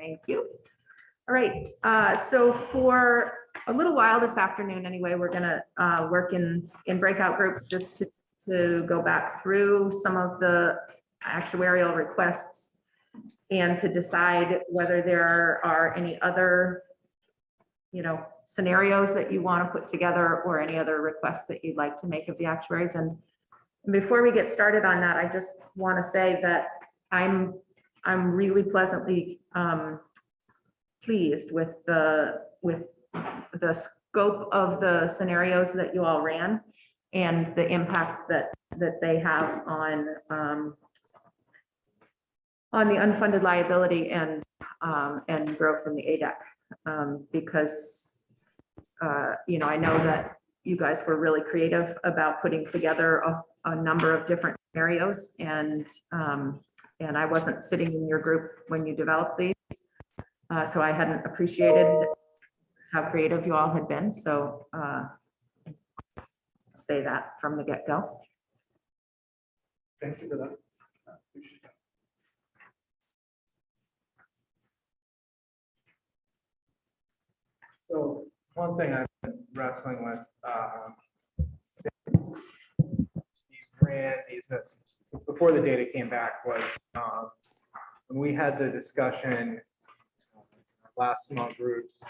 Thank you. All right, so for a little while this afternoon anyway, we're gonna work in breakout groups just to go back through some of the actuarial requests and to decide whether there are any other, scenarios that you want to put together or any other requests that you'd like to make of the actuaries. And before we get started on that, I just want to say that I'm really pleasantly pleased with the scope of the scenarios that you all ran and the impact that they have on the unfunded liability and growth in the ADEC, because I know that you guys were really creative about putting together a number of different scenarios, and I wasn't sitting in your group when you developed these, so I hadn't appreciated how creative you all had been. So say that from the get-go. Thanks for that. Appreciate that. So one thing I've been wrestling with since we ran these since before the data came back was when we had the discussion last small groups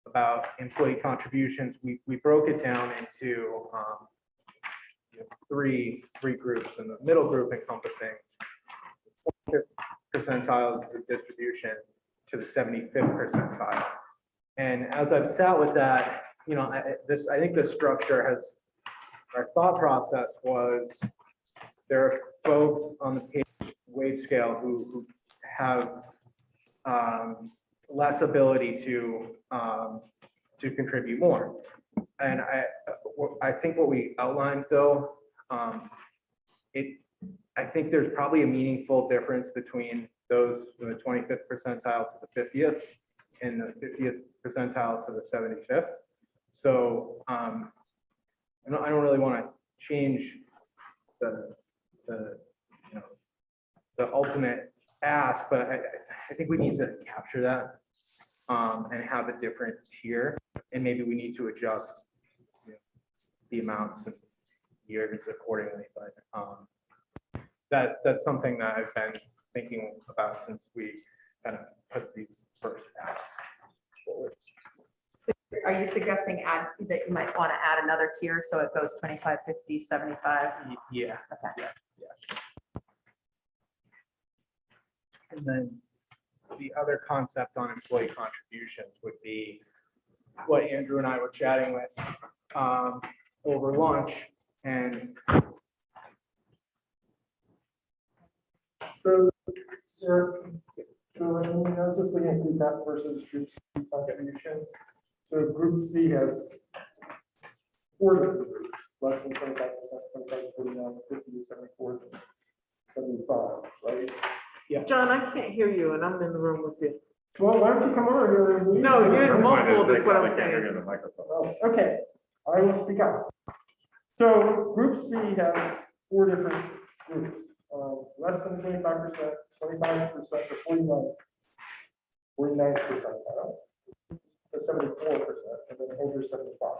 about employee contributions, we broke it down into three groups, and the middle group encompassing 45th percentile of the distribution to the 75th percentile. And as I've sat with that, I think the structure has, our thought process was, there are folks on the page wage scale who have less ability to contribute more. And I think what we outlined, though, I think there's probably a meaningful difference between those from the 25th percentile to the 50th and the 50th percentile to the 75th. So I don't really want to change the ultimate ask, but I think we need to capture that and have a different tier, and maybe we need to adjust the amounts and years accordingly. But that's something that I've been thinking about since we kind of put these first asks forward. So are you suggesting that you might want to add another tier so it goes 25, 50, 75? Yeah. Okay. Yeah. And then the other concept on employee contributions would be what Andrew and I were chatting with over lunch. And so I was just looking at group F versus group C contributions. So group C has 4 different groups, less than 25%, 25 to 49, 50 to 74 to 75, right? yeah. John, I can't hear you, and I'm in the room with you. Well, why don't you come over here? And No, you're I'm muffled, fine, is what I I'm can't hear saying. the microphone. Oh, okay, I will speak up. So group C has 4 different groups, less than 25%, 25% to 49 percentile, to 74%, and then over 75.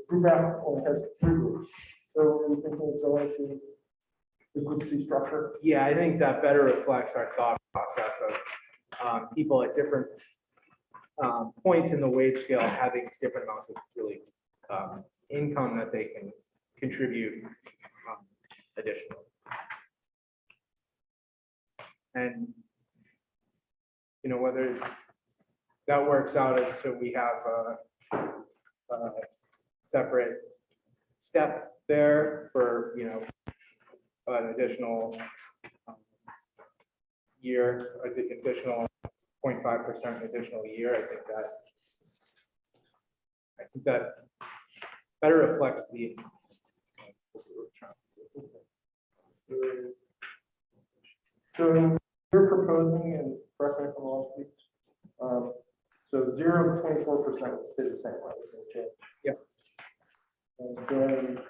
Group F only has 3 groups. So we think we'll go into the group C structure. Yeah, I think that better reflects our thought process of people at different points in the wage scale having different amounts of really income that they can contribute additionally. And whether that works out as so we have a separate step there for an additional year, additional 0.5% additional year. I think that better reflects the So you're proposing, and correct me if I'm wrong, please, so 0 to 24% stay the same, right? Yeah. And then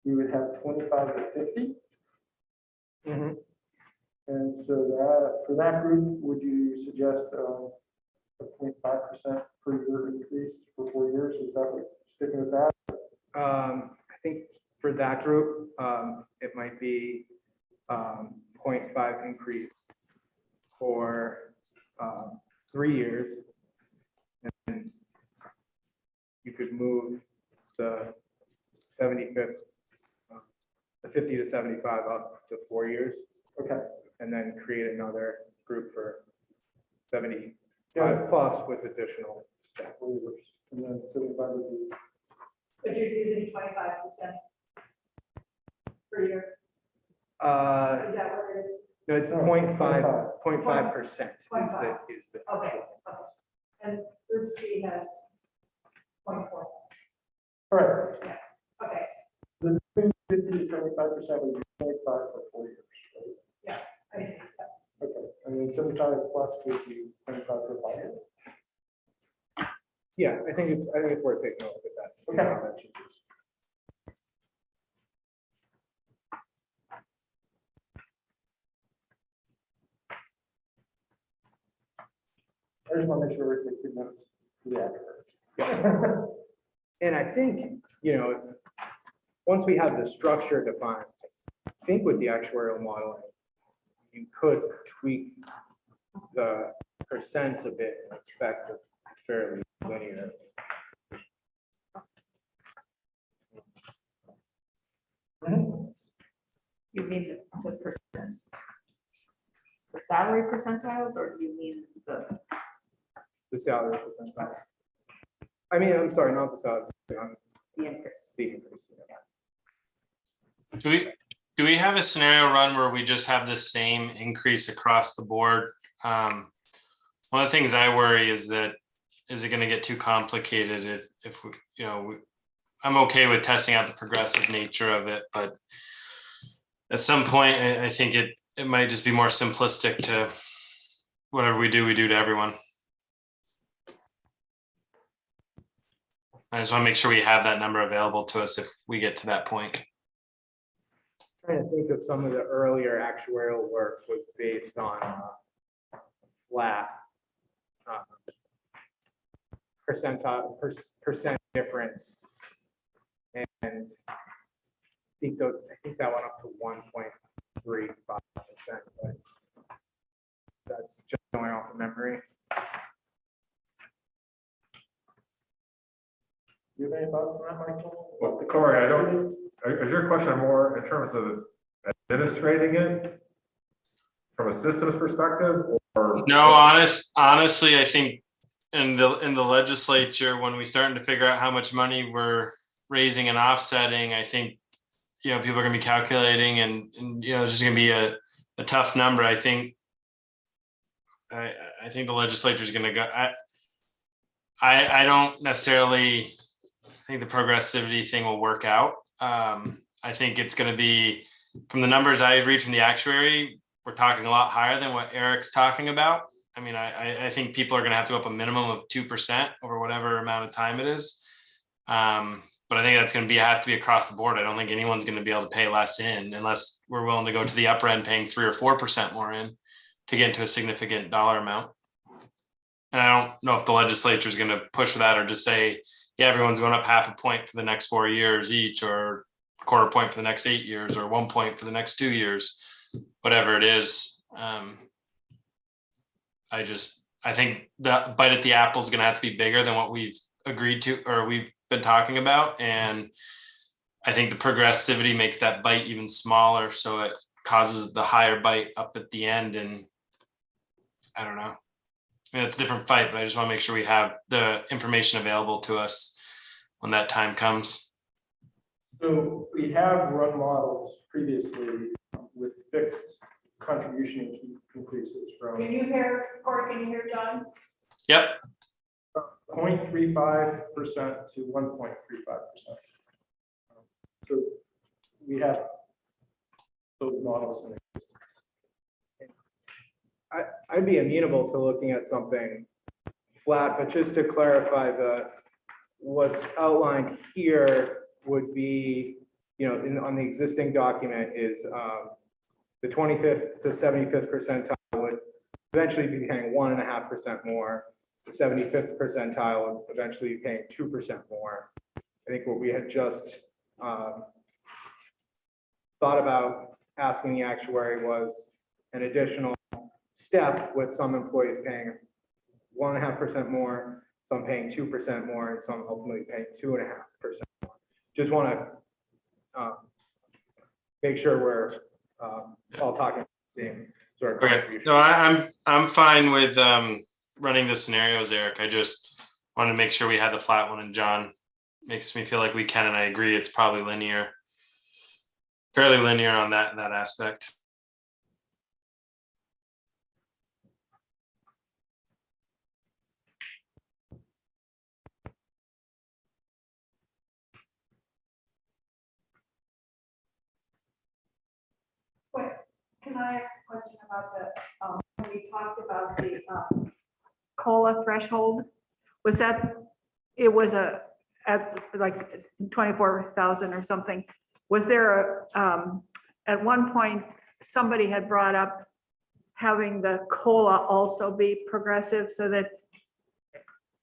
we would have 25 to 50. Mm-hmm. And And so that, for that group, would you suggest a 0.5% per year increase for 4 years? Is that what, sticking with that? I think for that group, it might be 0.5 increase for 3 years. And you could move the 75th, the 50 to 75 up to 4 years. Okay. And then create another group for 75 Yeah. plus with additional staff. 4 years. And then 75 would be. But you're using 25% per year, Uh, is that what it is? no, it's No, 0.5% is the, 0.5. is the. Okay, okay. And group C has 0.4, All right. okay, The 50 to 75% would be 0.5 for 4 years. Right? I see. Okay. And then 75 plus would be 25 for 5 years. Yeah, I think it's worth taking a look at that. See Okay. how that changes. I just want to make sure we're taking notes for the accurate. And I think, once we have the structure defined, I think with the actuarial modeling, you could tweak the percents a bit and expect a fairly linear. You mean the percent? The salary percentiles, or do you mean The salary percentile. I mean, I'm sorry, not the salary, the increase? the increase. Do we have a scenario run where we just have the same increase across the board? One of the things I worry is that, is it going to get too complicated if we, I'm okay with testing out the progressive nature of it, but at some point, I think it might just be more simplistic to whatever we do to everyone. I just want to make sure we have that number available to us if we get to that point. Trying to think of some of the earlier actuarial work was based on flat percentile percent difference, and I think that went up to 1.35%, but that's just going off of memory. Do you have any thoughts on that, Michael? Well, Corey, is your question more in terms of administrating it from a systems perspective, or? No, honestly, I think in the legislature, when we starting to figure out how much money we're raising and offsetting, I think, people are gonna be calculating and it's just gonna be a tough number. I think the legislature is gonna go, I don't necessarily think the progressivity thing will work out. I think it's going to be, from the numbers I read from the actuary, we're talking a lot higher than what Eric's talking about. I mean, I think people are going to have to go up a minimum of 2% over whatever amount of time it is. But I think that's going to have to be across the board. I don't think anyone's going to be able to pay less in unless we're willing to go to the upper end, paying 3 or 4% more in to get into a significant dollar amount. And I don't know if the legislature is going to push for that or just say, yeah, everyone's going up 0.5 point for the next 4 years each, or 1/4 point for the next 8 years, or 1 point for the next 2 years, whatever it is. I think the bite at the apple is going to have to be bigger than what we've agreed to, or we've been talking about. And I think the progressivity makes that bite even smaller. So it causes the higher bite up at the end. And I don't know. I mean, it's a different fight, but I just want to make sure we have the information available to us when that time comes. So we have run models previously with fixed contribution increases from Can you hear, Corey, can you hear John? Yep. 0.35% to 1.35%. So we have those models in existence. I'd be amenable to looking at something flat, but just to clarify, what's outlined here would be, on the existing document is the 25th to 75th percentile would eventually be paying 1.5% more. The 75th percentile would eventually be paying 2% more. I think what we had just thought about asking the actuary was an additional step with some employees paying 1.5% more, some paying 2% more, and some ultimately paying 2.5% more. Just want to make sure we're all talking the same sort of Okay, contribution. no, I'm fine with running the scenarios, Eric. I just wanted to make sure we had the flat one, and John makes me feel like we can, and I agree, it's probably linear, fairly linear on that aspect. Can I ask a question about when we talked about the COLA threshold? Was that, it was at like 24,000 or something? Was there at one point, somebody had brought up having the COLA also be progressive so that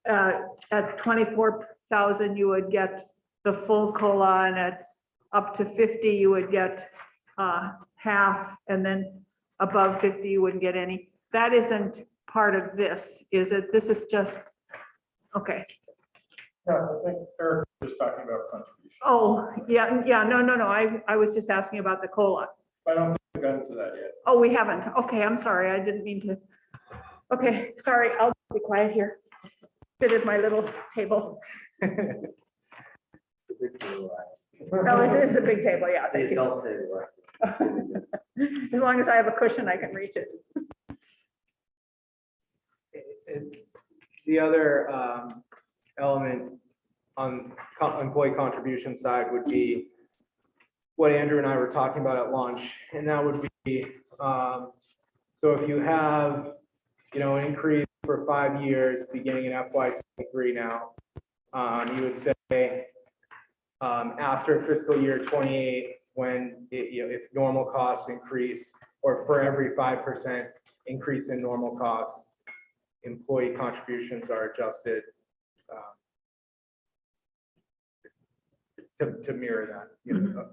at 24,000, you would get the full COLA, and at up to 50, you would get half, and then above 50, you wouldn't get any. That isn't part of this, is it? This is just, okay. Yeah, I think Eric was talking about contribution. Oh, yeah, no. I was just asking about the COLA. I don't think we've gotten to that yet. Oh, we haven't. Okay, I'm sorry. I didn't mean to. Okay, sorry. I'll be quiet here. Sit at my little table. No, it is a big table. Yeah, thank you. As long as I have a cushion, I can reach it. The other element on employee contribution side would be what Andrew and I were talking about at lunch, and that would be, so if you have, an increase for 5 years, beginning in FY23 now, you would say, after fiscal year 28, when, if normal costs increase, or for every 5% increase in normal costs, employee contributions are adjusted to mirror that,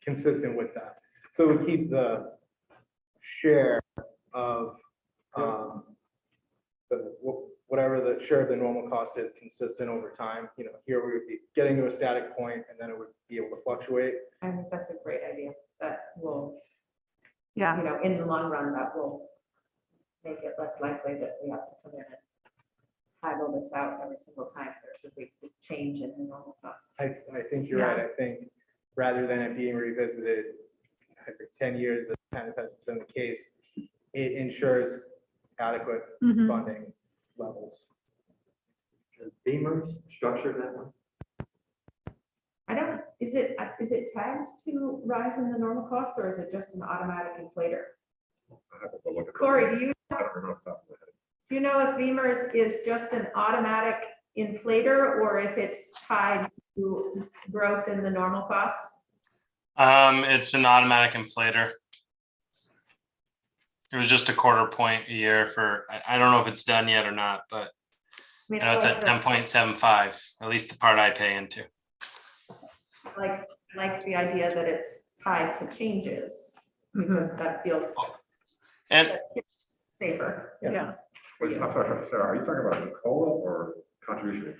consistent with that. So we keep the share of whatever the share of the normal cost is consistent over time. Here we would be getting to a static point, and then it would be able to fluctuate. I think that's a great idea. That will, Yeah, in the long run, that will make it less likely that we have to come in and toggle this out every single time there's a big change in the normal costs. I think you're right. I think rather than it being revisited every 10 years, that kind of has been the case, it ensures adequate Mhm. funding levels. Beamer's structured that way? I don't, is it tagged to rise in the normal cost, or is it just an automatic inflator? I have to go look at that. Corey, do I don't remember off the top of my head. you know if Beamer's is just an automatic inflator, or if it's tied to growth in the normal cost? It's an automatic inflator. It was just a 1/4 point a year for, I don't know if it's done yet or not, but I mean, at that 10.75, at least the part I pay into. like the idea that it's tied to changes, because that feels And safer. Yeah. for Wait, you. I'm sorry, Sarah, are you talking about the COLA or contribution?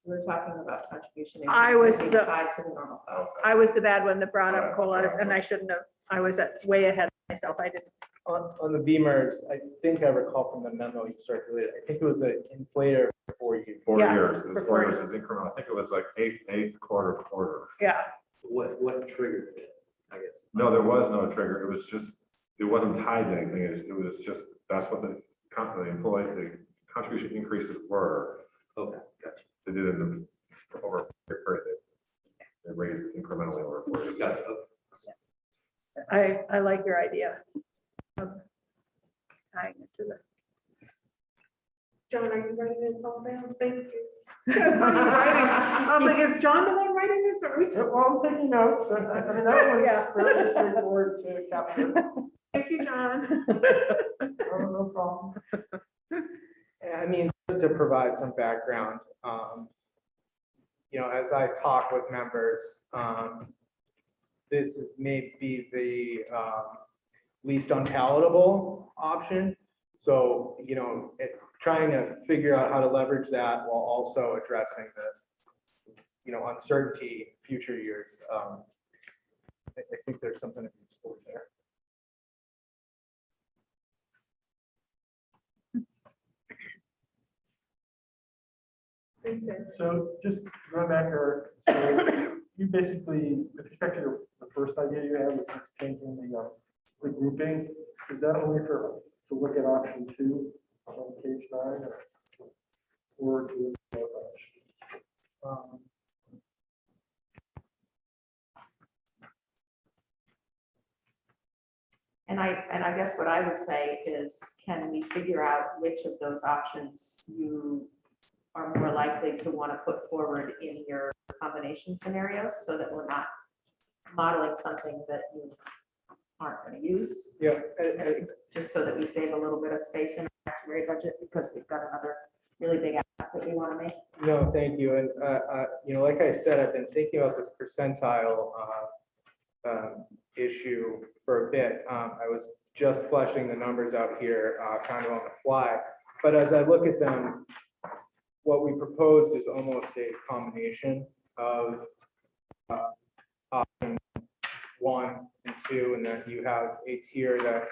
We're talking about contribution. I was being the- tied to the normal cost. I was the bad one that brought up COLAs, and I shouldn't have. I was way ahead of myself. I didn't. On the Beamers, I think I recall from the memo you circulated, I think it was an inflator for you. 4 Yeah, years, for it's 4 4 years is incremental. I think it was like eighth quarter. Yeah. What triggered it, I guess? No, there was no trigger. It was just, it wasn't tied to anything. It was just, that's what the contribution increases were. Okay, gotcha. They did it in over a 4-year period. They raised it incrementally over 4 years. Gotcha. Okay. I like your idea. of tying it to the- John, are you writing this all down? Thank you. I'm like, is John the one writing this or? Well, I'm taking notes. I mean, that Yeah. was fairly straightforward to capture. Thank you, John. No problem. I mean, just to provide some background, as I talk with members, this is maybe the least unpalatable option. So, trying to figure out how to leverage that while also addressing the, uncertainty in future years. I think there's something to be explored there. So just going back, Eric, so you basically, with respect to the first idea you had, which is changing the grouping, is that only to look at option 2 on page 9? Or to look at option? And I guess what I would say is, can we figure out which of those options you are more likely to want to put forward in your combination scenarios, so that we're not modeling something that you aren't going to use, Yeah, just so that we save a little bit of space in our actuary budget, because we've got another really big ask that we want to make. no, thank you. And, like I said, I've been thinking about this percentile issue for a bit. I was just fleshing the numbers out here, kind of on the fly. But as I look at them, what we proposed is almost a combination of option 1 and 2, and then you have a tier that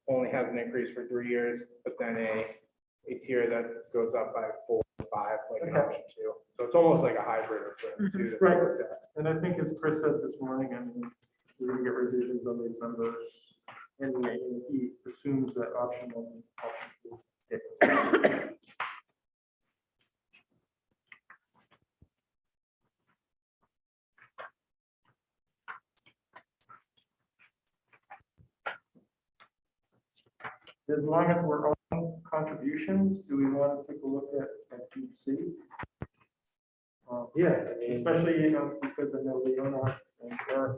only has an increase for 3 years, but then a tier that goes up by 4 or 5, like an option 2. So it's almost like a hybrid of the two that we Right. looked at. And I think as Chris said this morning, I mean, we're gonna get revisions on these numbers. And he assumes that option 1, option 2. As long as we're on contributions, do we want to take a look at group C? Yeah, I mean, Especially, because I know Leona and Eric,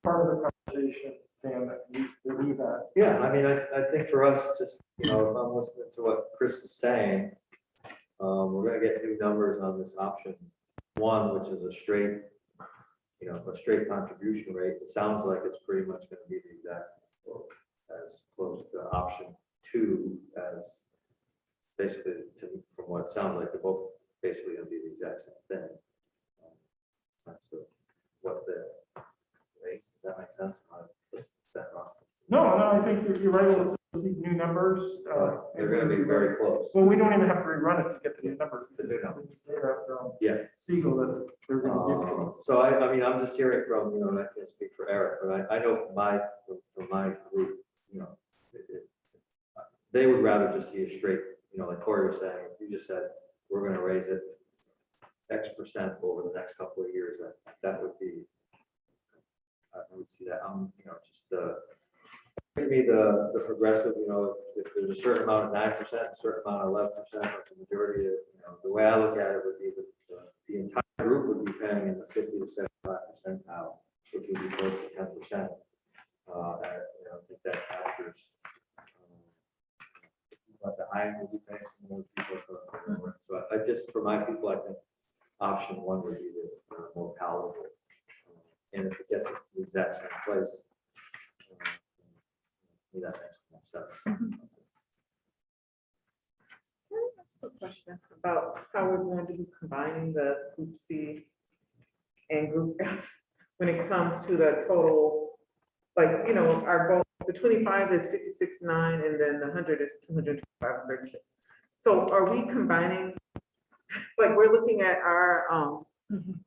part of the conversation, Dan, that we've had. yeah, I mean, I think for us, just, if I'm listening to what Chris is saying, we're gonna get new numbers on this option 1, which is a straight contribution rate. It sounds like it's pretty much gonna be the exact, or as close to option 2 as basically, from what it sounds like, they're both basically gonna be the exact same thing. That's what the rates, does that make sense? That wrong? No, I think you're right. Let's see new numbers. They're gonna be very close. Well, we don't even have to rerun it to get the new numbers. The new numbers. Yeah. Yeah. Siegel that they're gonna give to us. So I mean, I'm just hearing from, and I can't speak for Eric, but I know from my group, they would rather just see a straight, like Corey was saying, if you just said, we're gonna raise it X% over the next couple of years, that would be, I would see that, just to me, the progressive, if there's a certain amount of 9%, a certain amount of 11%, like the majority of, the way I look at it would be that the entire group would be paying in the 50 to 75% now, which would be close to 10%. I think that captures. But the high end will be paying some more people for. So I just, for my people, I think option 1 would be the more palatable. And if it gets to the exact same place, that makes more sense. Can I ask a question about how we're going to be combining the group C and group F when it comes to the total, like, our goal, the 25 is 56.9 and then the 100 is 225.36. So are we combining, like, we're looking at our,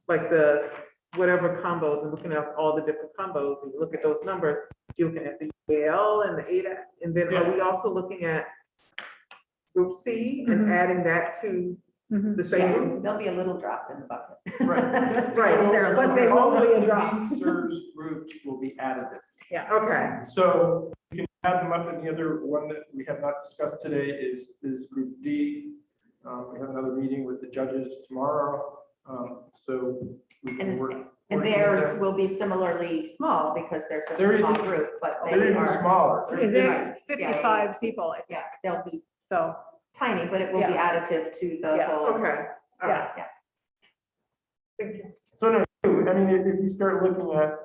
like the whatever combos and looking at all the different combos, and you look at those numbers, you're looking at the AL and the ADA, and then are we also looking at group C and adding that to the same Yeah, group? there'll be a little drop in the bucket. Right. Right. Is there a But little- they All won't be a of drop. these SERS groups will be additive. Okay, So you can add them up, and the other one that we have not discussed today is group D. We have another meeting with the judges tomorrow. So we can And- work. And working with theirs them. will be similarly small because they're such They're a small even- group, but They're they even are, smaller. And they're 55 people, yeah, they'll be so, tiny, but it will be additive to the Yeah. whole. Okay. all right. yeah. Thank you. So no, I mean, if you start looking at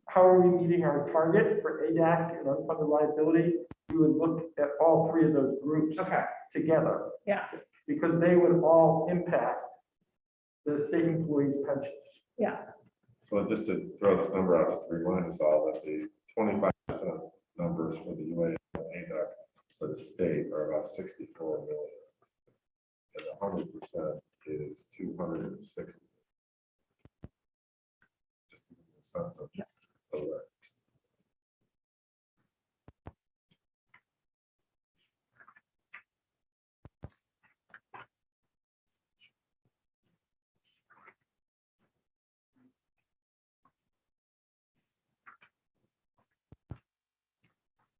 how are we meeting our target for ADAC and unfunded liability, we would look at all three of those groups Okay. together. Yeah. Because they would all impact the state employees' pensions. So just to throw this number out, just to remind us all that the 25% numbers for the UA and ADEC for the state are about 64 million. And 100% is 260. Just to give you a sense of that.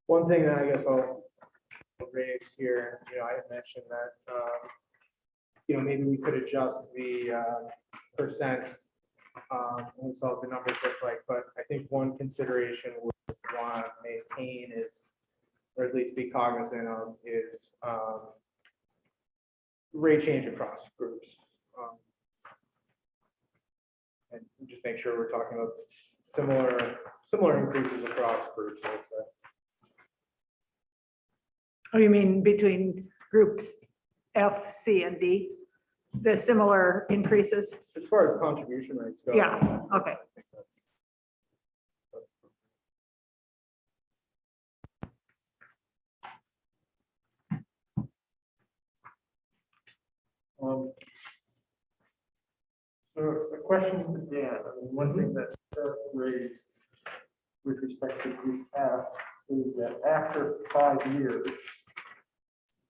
One thing that I guess I'll raise here, I had mentioned that, maybe we could adjust the percent. We saw what the numbers look like, but I think one consideration we want to maintain is, or at least be cognizant of, is rate change across groups. And just make sure we're talking about similar increases across groups. I'd say. Oh, you mean between groups F, C, and D? The similar increases? As far as contribution rates go. Yeah, I okay. think that's- So a question to Dan, I mean, one thing that Seth raised with respect to group F is that after 5 years,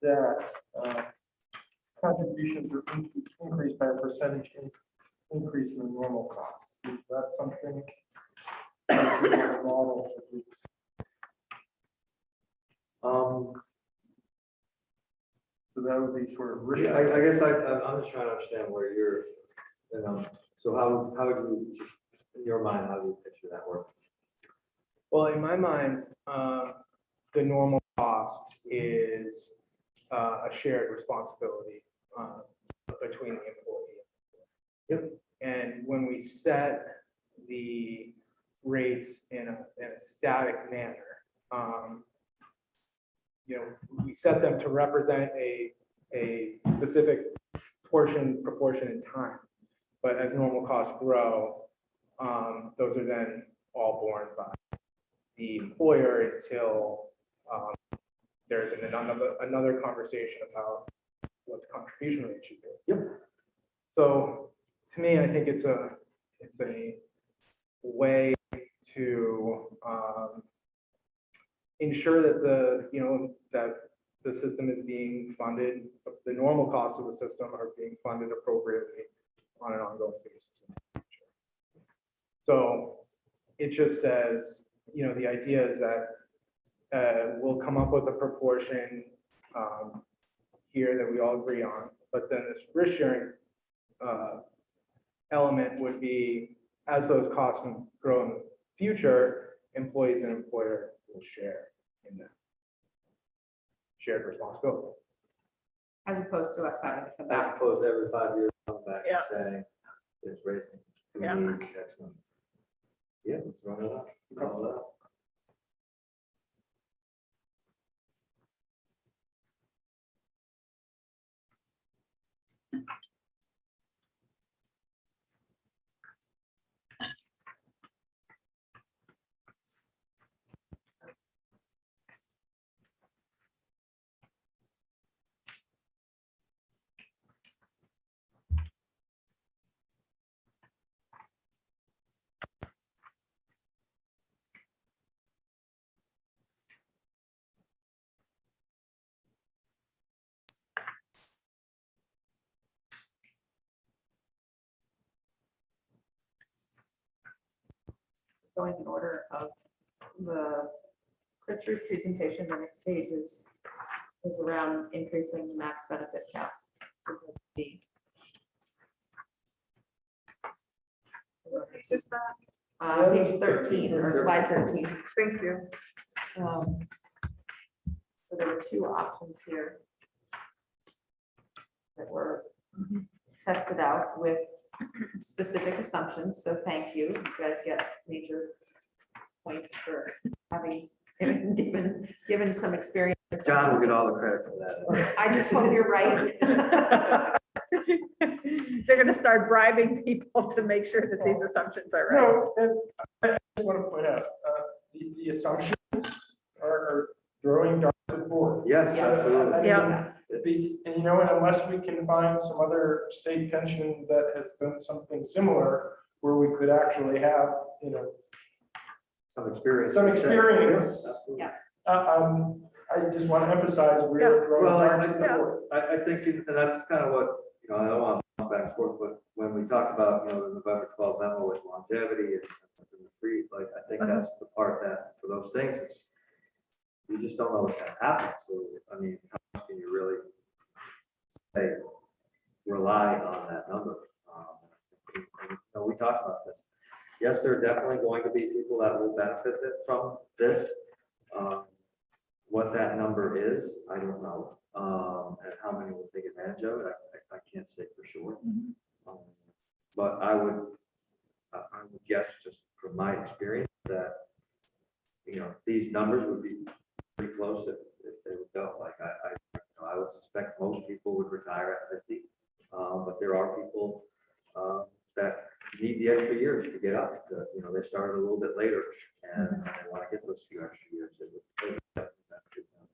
that contributions are increased by a percentage increase in the normal cost. Is that something that you want to model for groups? So that would be sort of risk. Yeah, I guess I'm just trying to understand where you're, so how would you, in your mind, how do you picture that work? Well, in my mind, the normal cost is a shared responsibility between the employee. Yep. And when we set the rates in a static manner, we set them to represent a specific proportion in time. But as normal costs grow, those are then all borne by the employer until there's another conversation about what the contribution rate should be. Yep. So to me, I think it's a way to ensure that that the system is being funded, the normal costs of the system are being funded appropriately on an ongoing basis. So it just says, the idea is that we'll come up with a proportion here that we all agree on, but then this risk sharing element would be, as those costs grow in the future, employees and employer will share in that shared responsibility. As opposed to us having to come As back. opposed to every 5 years, come back Yeah. and saying, it's raising. We Yeah. need X number. Yeah, let's run it up. Roll it up. Going in order of the Chris Root presentation, the next stage is around increasing the max benefit cap. Just that, Page 13 or slide 13. thank you. So there were two options here that were tested out with specific assumptions. So thank you. You guys get major points for having given some experience. John will get all the credit for that. I just hope you're right. They're gonna start bribing people to make sure that these assumptions are right. No, and I just want to point out, the assumptions are throwing darts at the board. Yes, absolutely. Yeah. And you know, unless we can find some other state pension that has done something similar, where we could actually have, you know, Some experience. some experience. Absolutely. Yeah. I just want to emphasize, we're throwing Well, darts at the yeah. board. I think, and that's kind of what, you know, I don't want to bounce back and forth, but when we talk about, you know, the November 12 memo with longevity and the free, like, I think that's the part that, for those things, it's, you just don't know what's gonna happen, so, I mean, how much can you really say, rely on that number? And, you know, we talked about this. Yes, there are definitely going to be people that will benefit from this. What that number is, I don't know, and how many will take advantage of it, I can't say for sure. But I would guess, just from my experience, that, you know, these numbers would be pretty close if they would go. Like, I would suspect most people would retire at 50, but there are people that need the extra years to get up. You know, they started a little bit later, and they want to get those few extra years. It would definitely benefit them.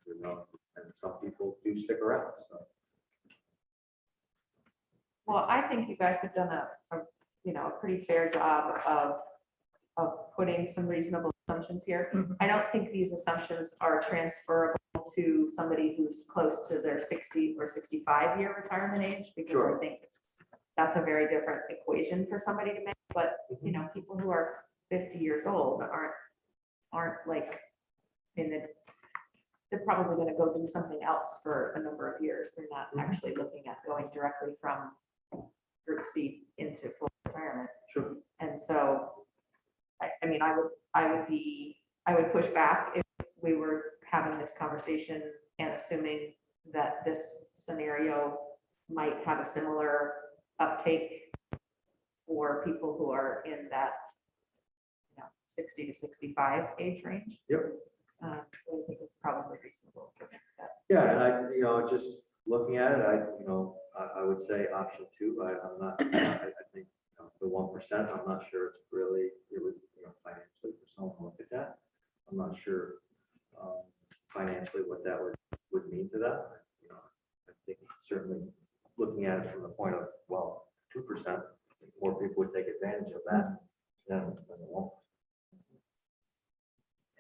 You know, and some people do stick around, so. Well, I think you guys have done a pretty fair job of putting some reasonable assumptions here. I don't think these assumptions are transferable to somebody who's close to their 60 or 65-year retirement age, because Sure. I think that's a very different equation for somebody to make. But, you know, people who are 50 years old aren't like, I mean, they're probably going to go do something else for a number of years. They're not actually looking at going directly from Group C into full retirement. Sure. And so, I mean, I would push back if we were having this conversation and assuming that this scenario might have a similar uptake for people who are in that, 60 to 65 age range. Yep. I think it's probably reasonable to think that. Yeah, and I, you know, just looking at it, I would say option 2. I'm not, I think, you know, the 1%, I'm not sure it's really, it would, you know, financially for someone to look at that. I'm not sure financially what that would mean to them. You know, I think certainly looking at it from the point of, well, 2%, more people would take advantage of that than the 1%.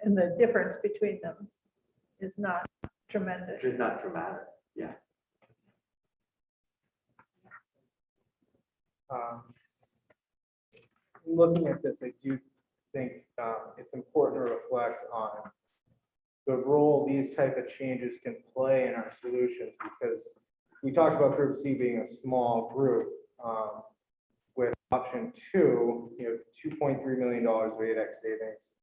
And the difference between them is not tremendous. It's not dramatic, yeah. Looking at this, I do think it's important to reflect on the role these type of changes can play in our solutions, because we talked about Group C being a small group. With option 2, you know, $2.3 million of ADEC savings,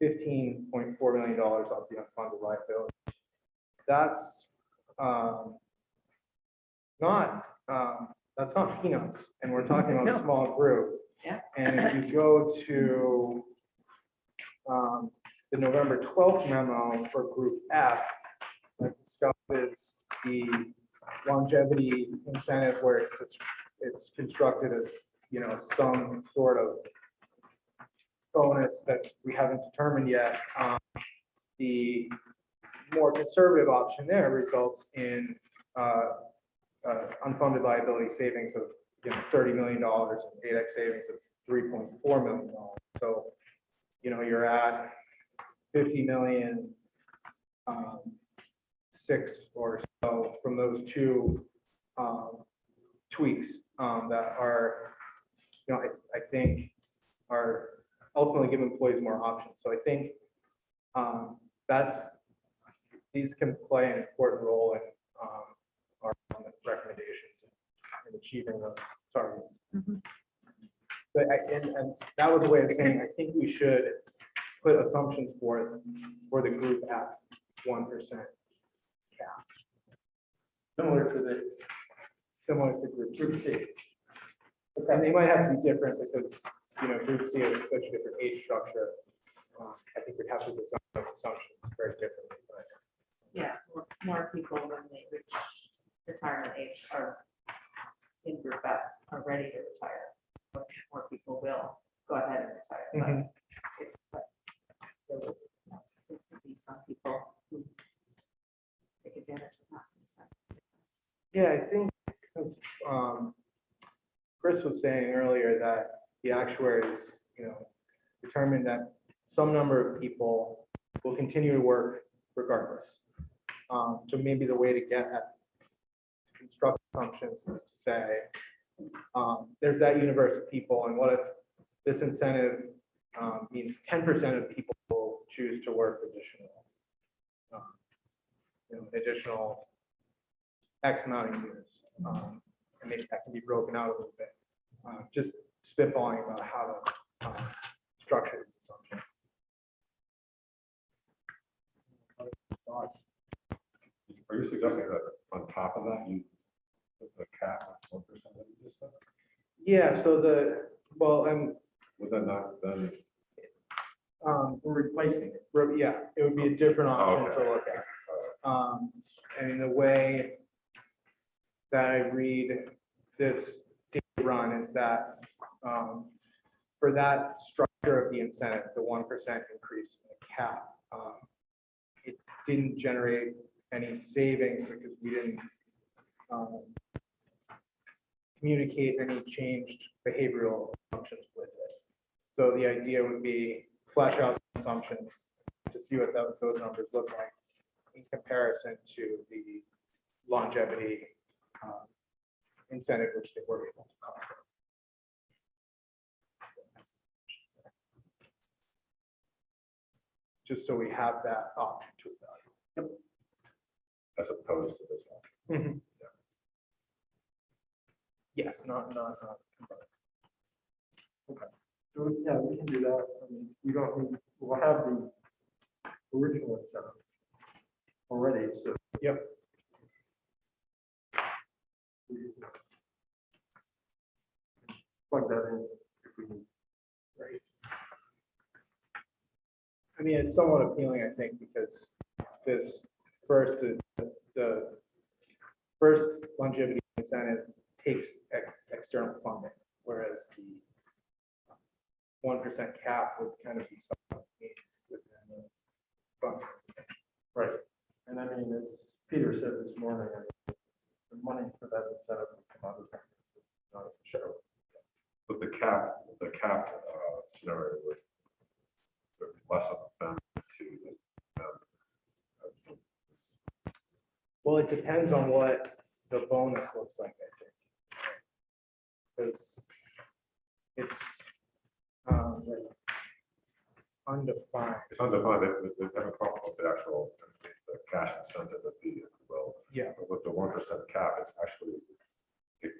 $15.4 million off the unfunded liability. That's not peanuts, and we're talking about a small group. Yeah. And if you go to the November 12th memo for Group F, that discusses the longevity incentive, where it's constructed as, you know, some sort of bonus that we haven't determined yet. The more conservative option there results in unfunded liability savings of, you know, $30 million and ADEC savings of $3.4 million. So, you know, you're at 50 million, 6 or so from those two tweaks that are, you know, I think are ultimately give employees more options. So I think these can play an important role in our recommendations in achieving those targets. and that was a way of saying, I think we should put assumptions for the group at 1%. Similar to the Similar to group group C. C. And they might have to be different because, group C has such a different age structure. I think we'd have to design those assumptions very differently. But Yeah, more people when they reach retirement age are in group F are ready to retire. More people will go ahead and retire. But there could be some people who take advantage of that. Yeah, I think, Chris was saying earlier that the actuaries, determined that some number of people will continue to work regardless. So maybe the way to get at construct assumptions is to say, there's that universe of people, and what if this incentive means 10% of people will choose to work additional X amount of years. And maybe that can be broken out a little bit. Just spitballing about how to structure these assumptions. Thoughts? Are you suggesting that on top of that, you put the cap at 1% that you just said? Yeah, so Would that not then? We're replacing it. yeah, it would be a different option Okay. to look at. And the way that I read this data run is that for that structure of the incentive, the 1% increase in the cap, it didn't generate any savings because we didn't communicate any changed behavioral assumptions with it. So the idea would be flesh out assumptions to see what those numbers look like in comparison to the longevity incentive, which they were able to cover. Just so we have that option to evaluate. As opposed to this option. Yes, not. Okay. So, yeah, we can do that. I mean, we'll have the original incentive already, so. Yep. Plug that in if we need. Right. I mean, it's somewhat appealing, I think, because this the first longevity incentive takes external funding, whereas the 1% cap would kind of be something within the fund. Right. And I mean, as Peter said this morning, the money for that incentive will come out of the not a show. But the cap scenario would less of a benefit to the. Well, it depends on what the bonus looks like, I think. Because it's undefined. It's undefined, they haven't come up with the actual the cash incentive of the, well. Yeah. But with the 1% cap, it's actually, it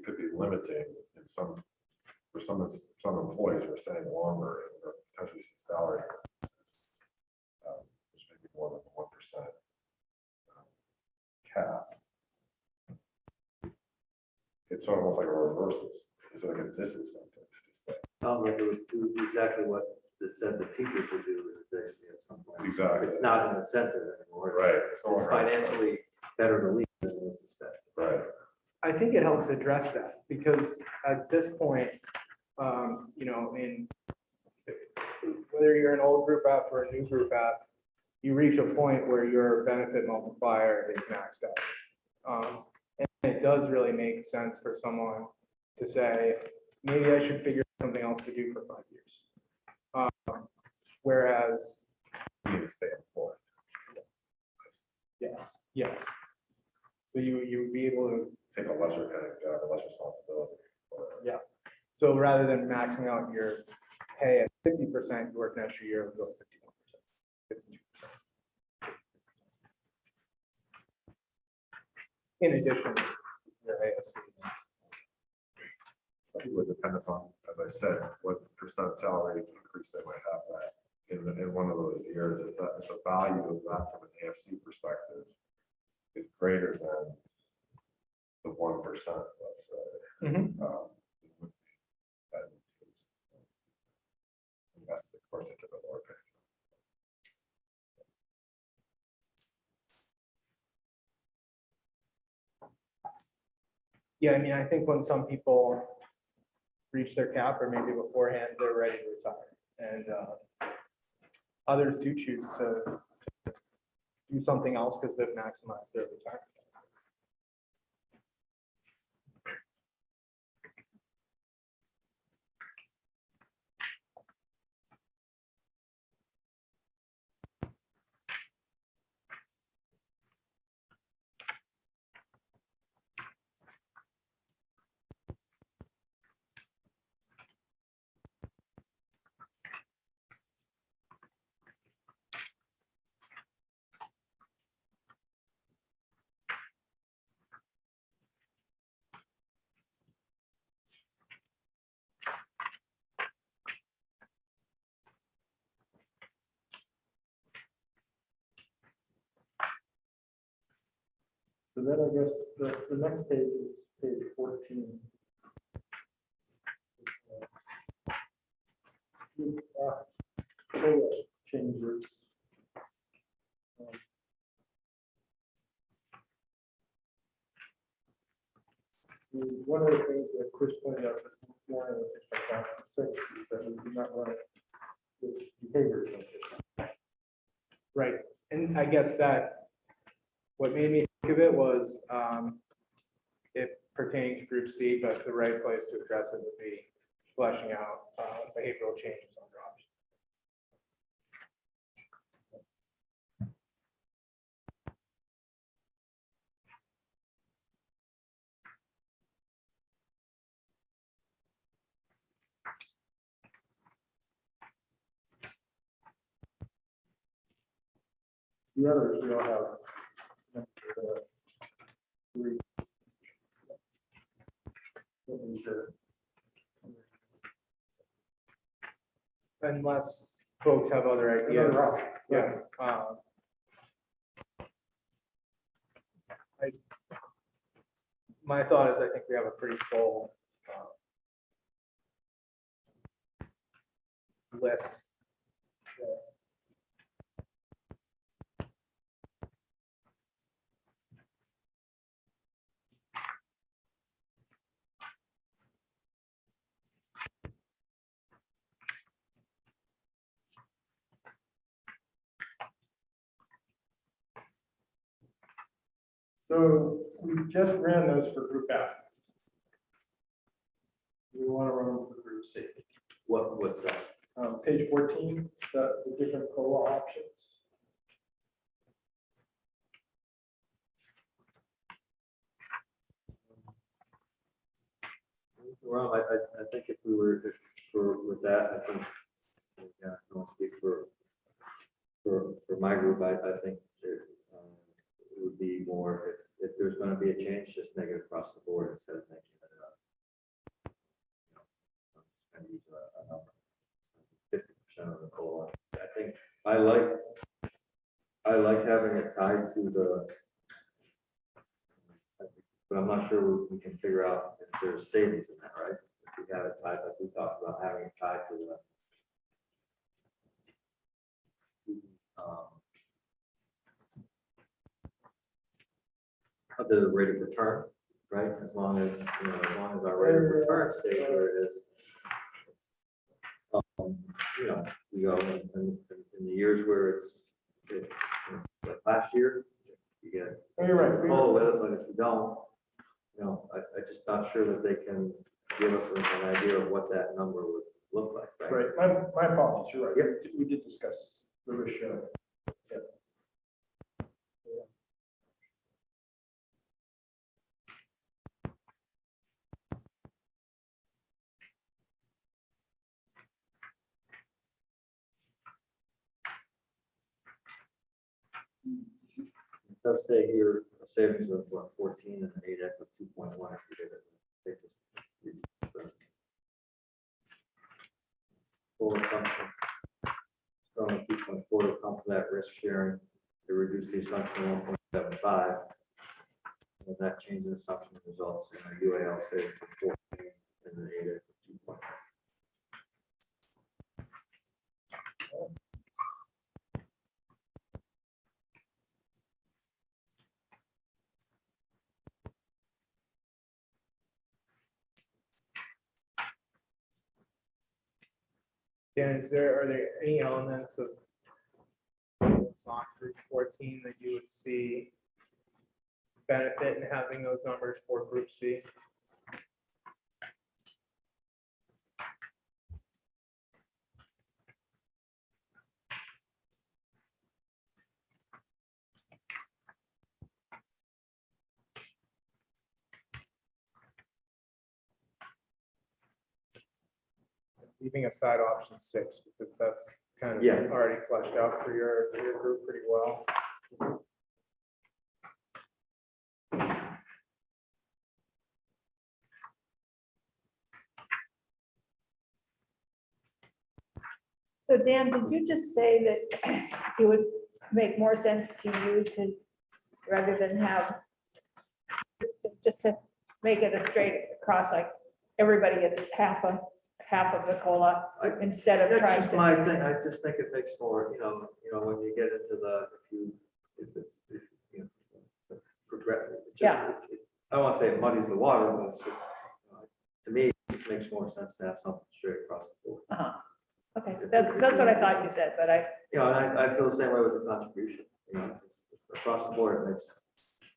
could be limiting in for some employees who are staying longer and potentially some salary. Which may be more than the 1% cap. It's sort of almost like a reverses. It's like a disincentive to stay. Sounds like it would do exactly what it said the teachers would do at some point. Exactly. It's not an incentive anymore. Right. It's financially better to leave than it is to stay. Right. I think it helps address that because at this point, in whether you're an old group app or a new group app, you reach a point where your benefit multiplier is maxed out. And it does really make sense for someone to say, maybe I should figure out something else to do for 5 years. Whereas, You need to stay employed. yes. So you would be able to, Take a lesser kind of job, a less responsibility. yeah. So rather than maxing out your pay at 50%, you work an extra year, go 51%. 52%. In addition, to your ASC. It would depend upon, as as I said, what percent salary increase they might have that in one of those years, if the value of that from an AFC perspective is greater than the 1%, let's say. Mhm. It would be advantageous. And that's the course into the lower pay. Yeah, I mean, I think when some people reach their cap or maybe beforehand, they're ready to retire. And others do choose to do something else because they've maximized their retirement. So then I guess the next page is page 14. Changes. One of the things that Chris pointed out this morning, which I found six, is that we do not run it with behavior changes. Right. And I guess that what made me think of it was it pertaining to group C, but the right place to address it would be fleshing out behavioral changes under options. The others, we all have. Three. Unless folks have other ideas. Yeah. My thought is I think we have a pretty full list. So we just ran those for group F. We want to run them for group C. What's that? Page 14, the different COLA options. Well, I think if we were, with that, I think, yeah, I don't speak for my group, I think there, it would be more, if there's gonna be a change, just make it across the board instead of making it I'm just gonna use a number. 50% of the COLA. I think I like having it tied to the, but I'm not sure we can figure out if there's savings in that, right? If we have it tied, like we talked about having it tied to the rate of return, right? As long as, as long as our rate of return stays where it is. We go in the years where like last year, you get Oh, you're right. all with it, but if you don't, I just not sure that they can give us an idea of what that number would look like, right? Right. My apologies. You're right. We did discuss the ratio. Yeah. It does say here, a savings of what, 14 and an ADEC of 2.1 if you did it. They just- full assumption. From 2.4 to come from that risk sharing to reduce the assumption to 1.75. And that change in assumption results in a UAL saving of 14 and an ADA of 2.9. Dan, are there any elements of what's on group 14 that you would see benefit in having those numbers for group C? Leaving aside option 6, because that's kind of Yeah. already fleshed out for your group pretty well. So Dan, did you just say that it would make more sense to you to, rather than have, just to make it a straight across, like everybody gets half of the COLA instead of That's trying just to. my thing. I just think it makes more, when you get into the, if you know, progress. Yeah. I don't want to say it muddies the water, but it's just, to me, it just makes more sense to have something straight across the board. Uh-huh. Okay, that's what I thought you said, but I, And I feel the same way with the contribution, across the board, it makes,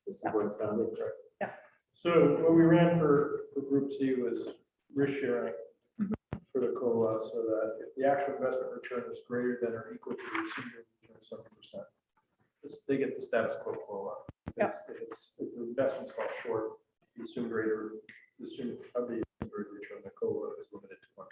this is what it's gonna be. So what we ran for group C was risk sharing for the COLA, so that if the actual investment return is greater than or equal to the assumed return of 7%, they get the status quo COLA. If the investments fall short, the assumed rate or the assumed of the return, the COLA is limited to 1%.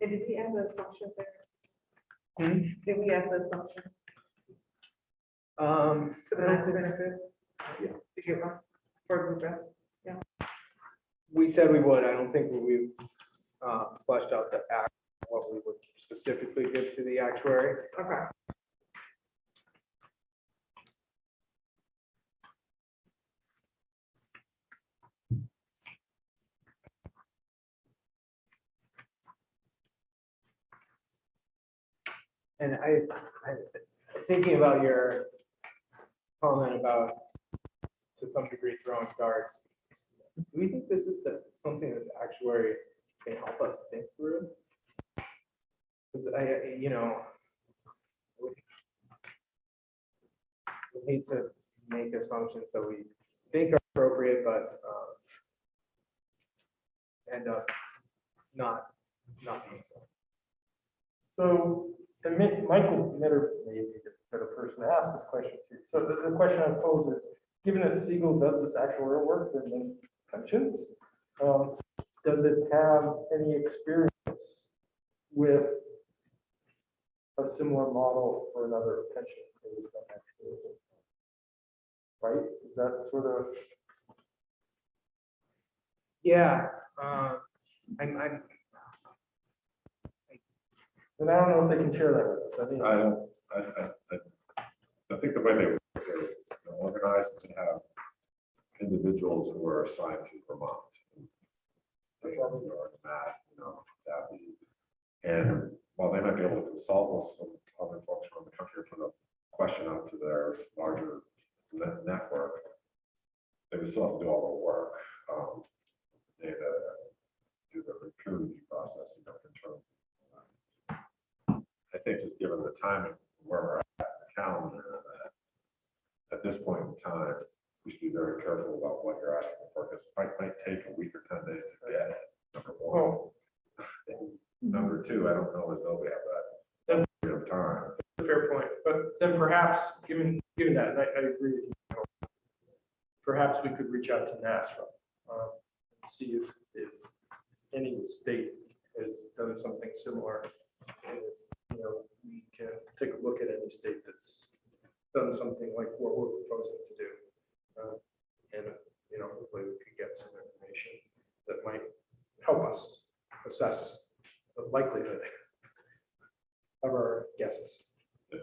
And did we add the assumptions there? Hmm? Did we add the assumption Um, to the next benefit? Yeah. To give them for group F? we said we would. I don't think we fleshed out the act, what we would specifically give to the actuary. Okay. And I thinking about your comment about, to some degree, throwing darts. Do we think this is something that the actuary can help us think through? Because we need to make assumptions that we think are appropriate, but end up not being so. So, and Michael Mitter may be the better person to ask this question to. So the question I pose is, given that Siegel does this actuarial work for many pensions, does it have any experience with a similar model for another pension? Right? Is that sort of? Yeah. And I don't know if they can share that with us. I think. I think the way they work is organized to have individuals who are assigned to Vermont. They are Matt, Dabby. And while they might be able to consult with some other folks around the country, put a question out to their larger network, they would still have to do all the work. They do the peer review process, internal. I think just given the timing where we're at the calendar, at this point in time, we should be very careful about what you're asking for, because it might take a week or 10 days to get it, number one. Number two, I don't know as though we have that period of time. Fair point, but then perhaps, given that, and I agree with you, perhaps we could reach out to NASA and see if any state has done something similar. And if, we can take a look at any state that's done something like what we're proposing to do. And, hopefully we could get some information that might help us assess the likelihood of our guesses. I'm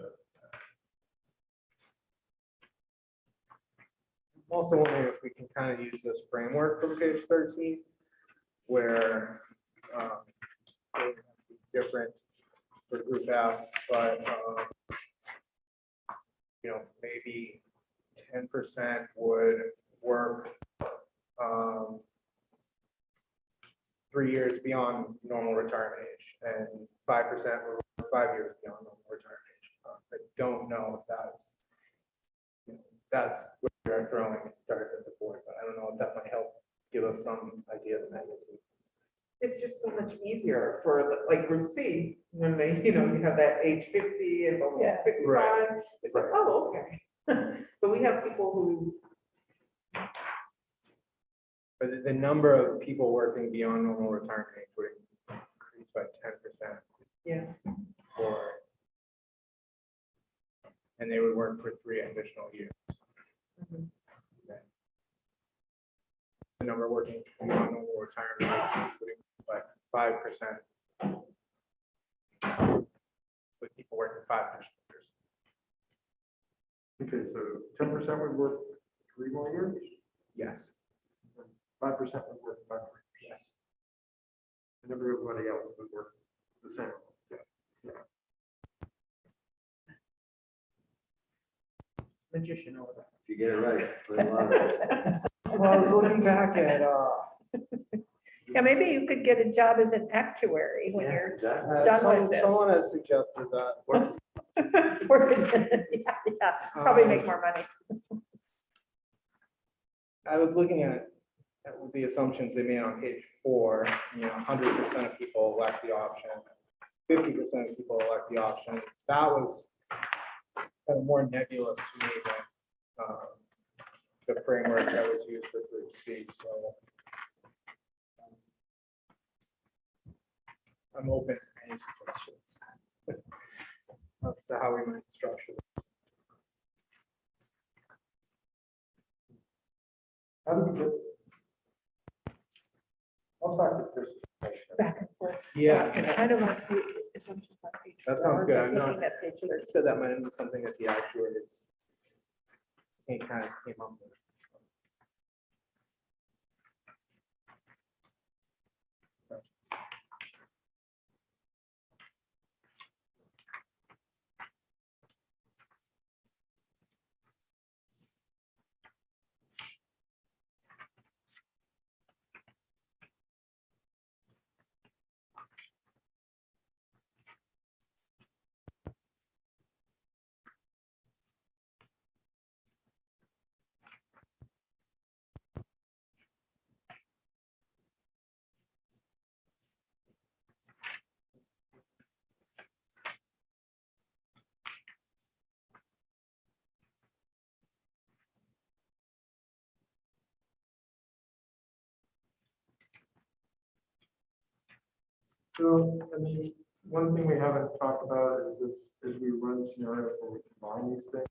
also wondering if we can kind of use this framework from page 13, where it would be different for group F, but maybe 10% would work 3 years beyond normal retirement age, and 5% would work 5 years beyond normal retirement age. I don't know if that's where they're throwing darts at the board, but I don't know if that might help give us some idea of the magnitude. It's just so much easier for like group C, when they, you have that age 50 and blah, blah, blah, Yeah. 55. Right. It's like, oh, okay. But we have people who, But the number of people working beyond normal retirement age would increase by 10%. yeah, And they would work for 3 additional years. Mhm. Okay. The number working beyond normal retirement age would increase by 5%. With people working 5 additional years. Okay, so 10% would work 3 more years, Yes. 5% would work 5 more years. Yes. And everybody else would work the same. magician over there. If you get it right, play a lot of it. Well, I was looking back at, Yeah, maybe you could get a job as an actuary when Yeah, you're exactly. done with this. someone has suggested that. Yeah, probably make more money. I was looking at the assumptions they made on page 4, 100% of people elect the option, 50% of people elect the option. That was kind of more nebulous to me than the framework that was used for group C, so I'm open to any suggestions. That's how we might structure it. How do we get? I'll talk to Chris. Back and forth. Yeah. I don't want the assumptions on page That sounds 4, good. but I'm not- looking at page 13. Said that might be something that the actuaries kind of came up with. So, one thing we haven't talked about is this, as we run scenarios where we combine these things,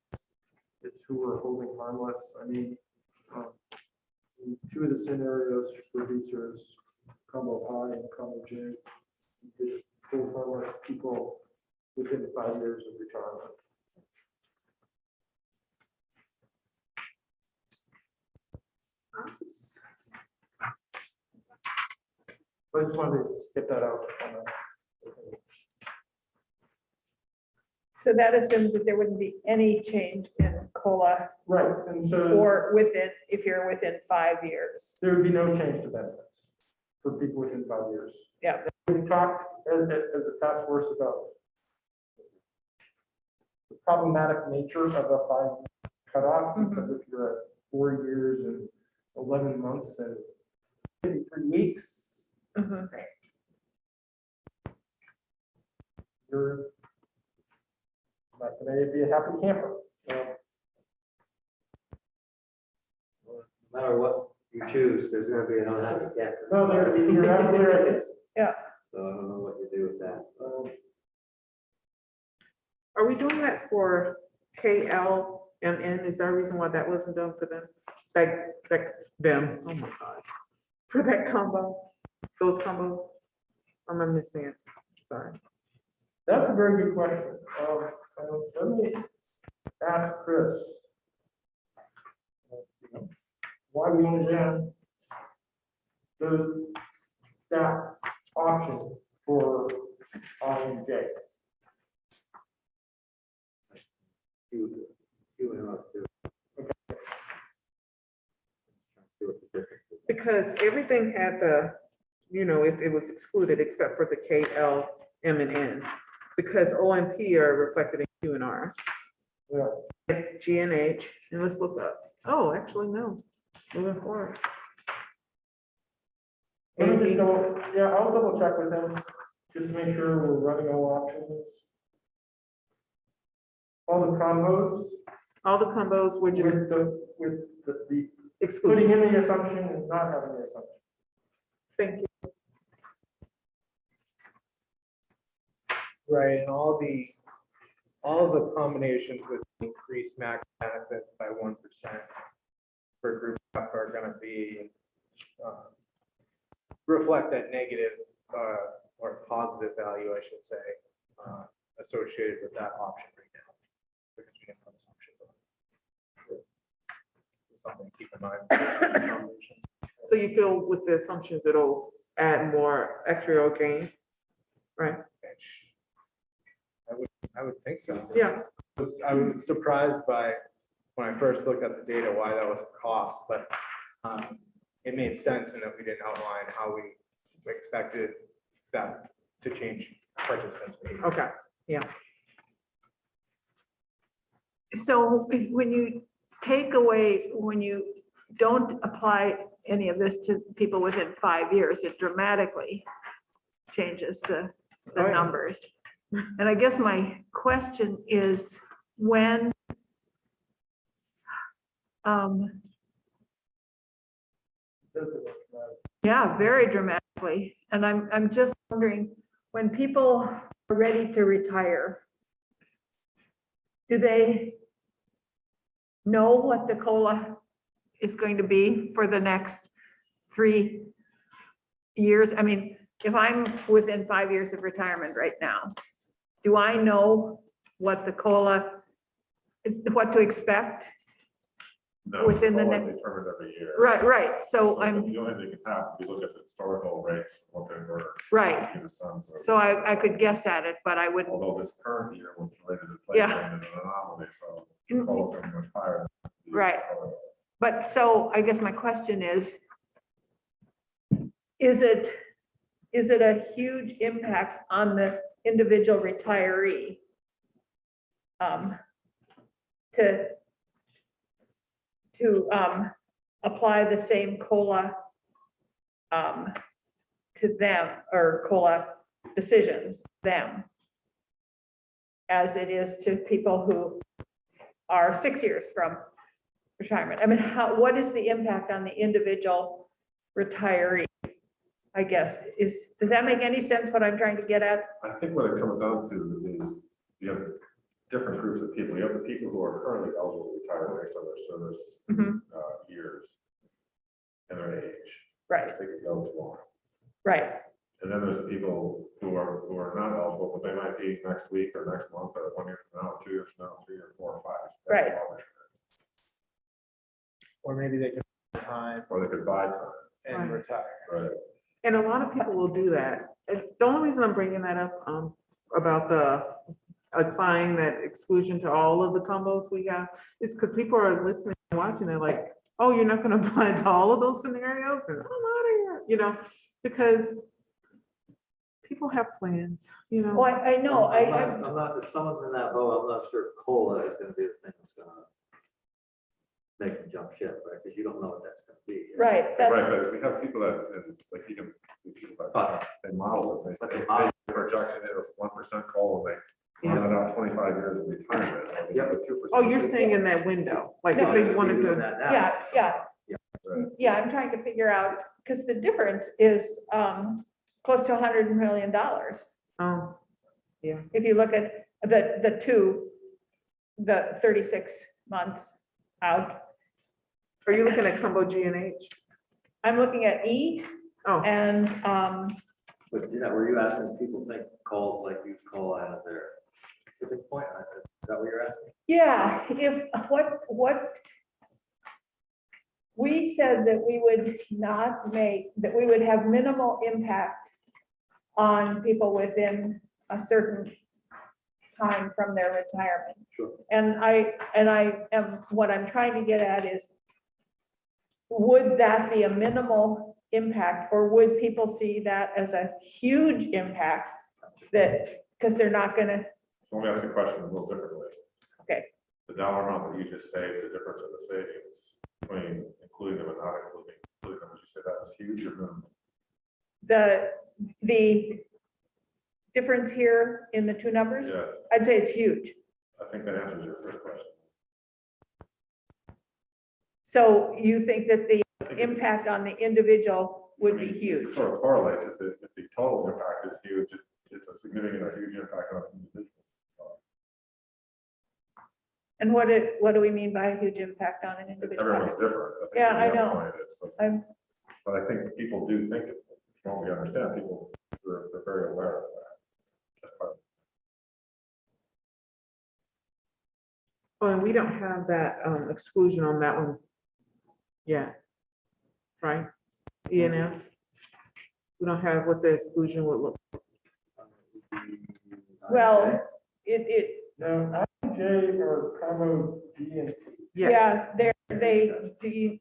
it's who we're holding harmless. In 2 of the scenarios, producers, combo high and combo J, you hold harmless people within 5 years of retirement. I just wanted to get that out. So that assumes that there wouldn't be any change in COLA Right, and so or within, if you're within 5 years. there would be no change to benefits for people within 5 years. Yeah. We talked as a task force about the problematic nature of a 5 cutoff, because if you're at 4 years and 11 months and 53 weeks, Mhm. you're not going to be a happy camper. So, no matter what you choose, there's gonna be an unhappy camper. No, you're absolutely right. So I don't know what you do with that. Are we doing that for KLMN? Is there a reason why that wasn't done for them? Them, oh my God. For that combo, those combos? Am I missing it? Sorry. That's a very good question. Let me ask Chris. Why we only have that option for J. You and I do. See what the difference is. Because everything had the, if it was excluded except for the KL, M and N. Because O and P are reflected in Q and R. Yeah. G and H, and let's look up. Oh, actually, no. Moving forward. Let me just ABs. go, yeah, I'll double check with him, just to make sure we're running all options. All the combos All the combos were just with the putting excluded. in the assumption and not having the assumption. Thank you. Right, and all of the combinations with increased max benefit by 1% for group F are gonna be, reflect that negative, or positive value, I should say, associated with that option right now. Because we have some assumptions on it. Something to keep in mind. So you feel with the assumptions it'll add more actuarial gain, right? Which I would think so. Yeah. I was surprised by, when I first looked at the data, why that was a cost, but it made sense in that we didn't outline how we expected that to change participants' behavior. Okay, So when you take away, when you don't apply any of this to people within 5 years, it dramatically changes the Oh, yeah. numbers. And I guess my question is when, yeah, very dramatically. And I'm just wondering, when people are ready to retire, do they know what the COLA is going to be for the next 3 years? I mean, if I'm within 5 years of retirement right now, do I know what the COLA, what to expect? No, Within the it's next- always determined every year. Right, so I'm, The only thing you can have, you look at the historical rates, what they were. right, in the sense of- so I could guess at it, but I wouldn't, Although this current year was related to Yeah. inflation is an anomaly, so. Mhm. COLA's gonna be much higher. than the Right. COLA. but so I guess my question is it a huge impact on the individual retiree? To apply the same COLA to them, or COLA decisions, them, as it is to people who are 6 years from retirement. I mean, what is the impact on the individual retiree? I guess, does that make any sense what I'm trying to get at? I think what it comes down to is you have different groups of people. You have the people who are currently eligible to retire based on their service Mhm. years and their age. Right, They could go long. right, And then there's the people who are not eligible, but they might be next week or next month or 1 year from now, 2 years from now, 3 or 4 or 5. That's Right. all. Or maybe they can have time Or they could buy time. and Right. retire. Right. and a lot of people will do that. The only reason I'm bringing that up, about the applying that exclusion to all of the combos we have, is because people are listening and watching, they're like, oh, you're not gonna apply to all of those scenarios? And I'm out of here, because people have plans, well, I know, I'm not, if someone's in that boat, I'm not sure COLA is gonna be the thing that's gonna make them jump ship, right? Because you don't know what that's gonna be. right, Right, but we have people that, and it's like you can, they model it, But they they say, model- they projected it was 1% COLA, they run it out 25 years of retirement. or they Yeah. have a 2%. Oh, you're saying in that window, like if they No. wanted We're doing to, that now. Yeah. Right. Yeah, I'm trying to figure out, because the difference is close to $100 million. Oh, If you look at the 36 months out. are you looking at combo G and H? I'm looking at E Oh, and, Were you asking if people think coal, like you call out of their tipping point? Is that what you're asking? yeah, if, what we said that we would not make, that we would have minimal impact on people within a certain time from their retirement. Sure. And what I'm trying to get at is, would that be a minimal impact, or would people see that as a huge impact that, because they're not gonna, So let me ask the question a little differently. Okay. The dollar amount that you just saved, the difference of the savings between including them and not including them, would you say that was huge or minimal? the difference here in the two numbers, Yeah, I'd say it's huge. I think that answers your first question. So you think that the I think it- impact on the individual would be I mean, huge? It sort of correlates. If the total impact is huge, it's a significant or huge impact on an individual. And what do we mean by a huge impact on an individual? Everyone's different. think Yeah, from I the know. point, it's like- I'm- But I think people do think it. Well, we understand people, they're very aware of that. That's part of- oh, and we don't have that exclusion on that one yet, right? E and F. We don't have what the exclusion would look. Well, it, Now, I, J are combo D and C. yeah, they do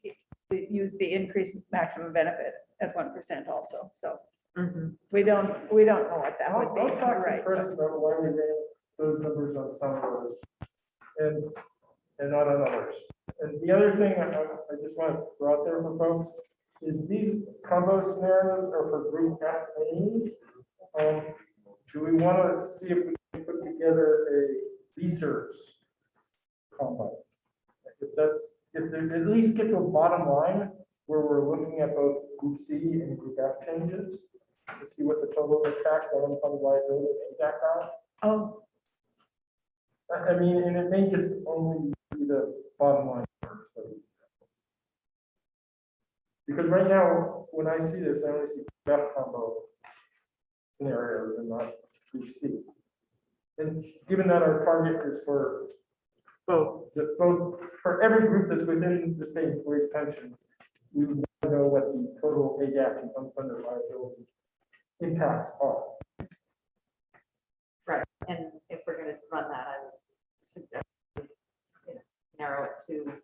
use the increased maximum benefit at 1% also, so Mhm. we don't know what that would be, I'll talk you're to right. Chris about why we ran those numbers on some of those and not on others. And the other thing I just want to throw out there for folks is these combo scenarios are for group F only. Do we want to see if we can put together a research combo? If they at least get to a bottom line where we're looking at both group C and group F changes to see what the total impact on unfunded liability and ADAC are. Oh, I mean, and it may just only be the bottom line. Because right now, when I see this, I only see F combo scenarios and not group C. And given that our target is for both for every group that's within the state employees pension, we want to know what the total ADAC and unfunded liability impacts are. Right, and if we're gonna run that, I would suggest, narrow it to the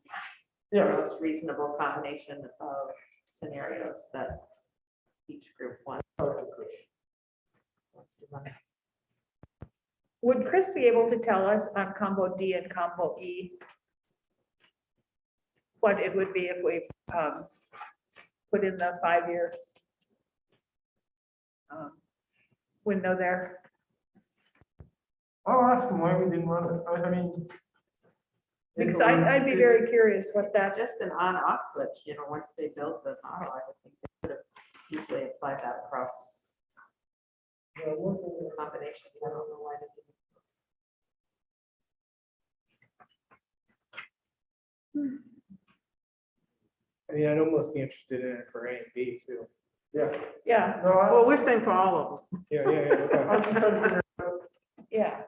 Yeah, most reasonable combination of scenarios that each group wants to run. would Chris be able to tell us on combo D and combo E what it would be if we put in the 5-year window there? I'll ask them why we didn't run it. I mean. Because I'd be very curious what That's that, just an on-off switch, once they built the model, I would think they could have easily applied that across combinations. I don't know why they didn't. I mean, I'd almost be interested in it for A and B too. Yeah. yeah, No, Well, we're saying for all of them. Yeah, okay. I'll just try to figure it out. yeah.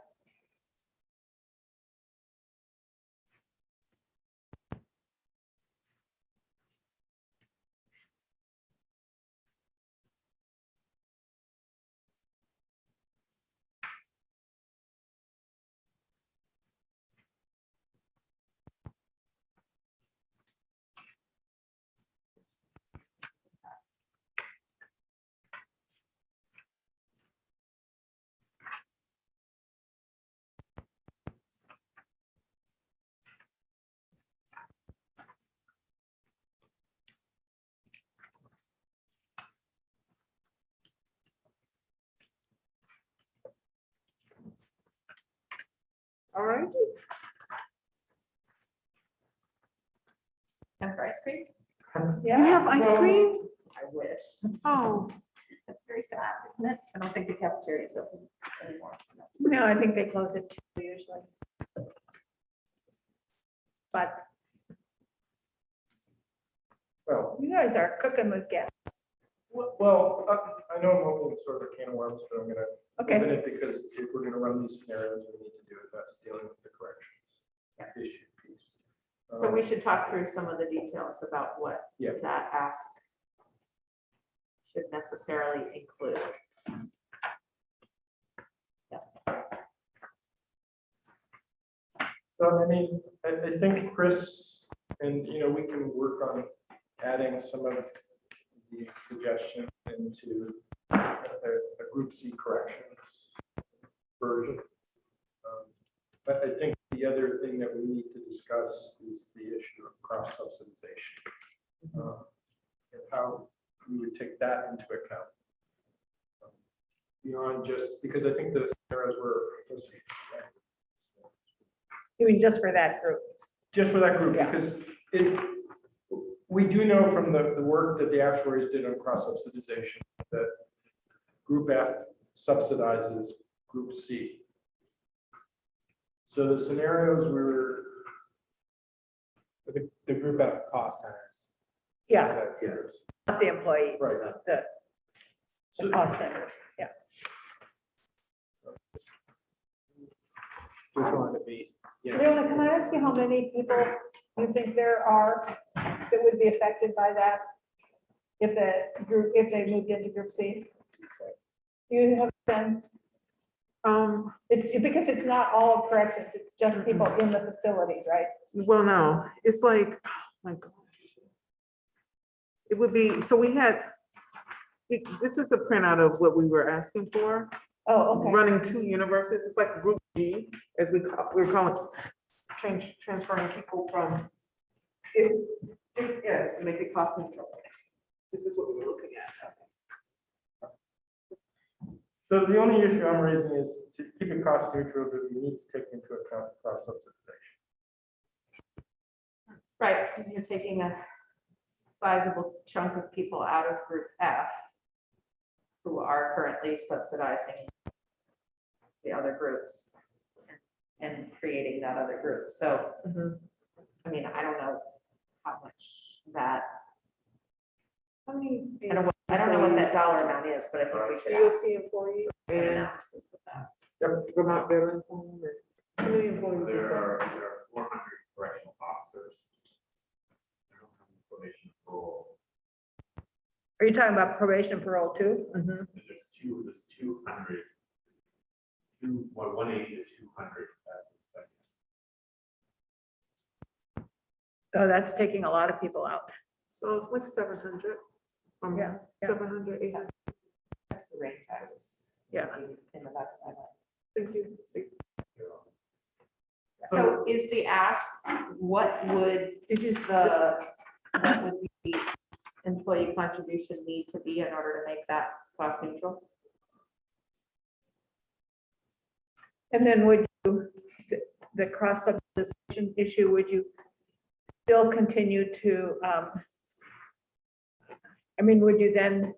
All right. And for ice cream? You have ice cream? I wish. Oh, That's very sad, isn't it? I don't think the cafeteria is open anymore. no, I think they close at 2 usually. But Well, you guys are cooking with gas. well, I know I'm opening sort of a can of worms, but I'm gonna open Okay, it because if we're gonna run these scenarios, we need to do it. That's dealing with the corrections issue piece. So we should talk through some of the details about what Yeah. that ask should necessarily include. So I mean, I think Chris, and we can work on adding some of these suggestions into a group C corrections version. But I think the other thing that we need to discuss is the issue of cross subsidization. And how we would take that into account. Beyond just, because I think the scenarios were, you mean just for that group? just for that group, Yeah. because we do know from the work that the actuaries did on cross subsidization that Group F subsidizes Group C. So the scenarios were the Group F Cost centers. Yeah, tiers. not the employees, Right. the So- cost centers, yeah. Just wanted to be, Leona, can I ask you how many people you think there are that would be affected by that? If they moved into group C? Do you have a sense? It's because it's not all of corrections, it's just people in the facilities, right? well, no, it's like, oh my gosh. It would be, so we had, this is a printout of what we were asking for, Oh, okay. running 2 universes. It's like group G, as we're calling, transferring people from, to make it cost neutral. This is what we were looking at. So the only issue I'm raising is to keep it cost neutral, but we need to take into account cross subsidization. Right, because you're taking a sizable chunk of people out of group F who are currently subsidizing the other groups and creating that other group. So, I mean, I don't know how much that, How many I don't know what that dollar amount is, but I think we should ask DOC employees, an analysis of that. Vermont Veterans Home, and how many employees is There that? are 400 correctional officers. I don't have information for, Are you talking about probation parole too? there's 200, 180 to 200. Oh, that's taking a lot of people out. So it's like 700. Yeah, yeah. 700, 800. That's the range I was. Yeah. In the backside. Thank you. So is the ask, what would the employee contribution need to be in order to make that cost neutral? And then would you, the cross subsidization issue, would you still continue to, would you then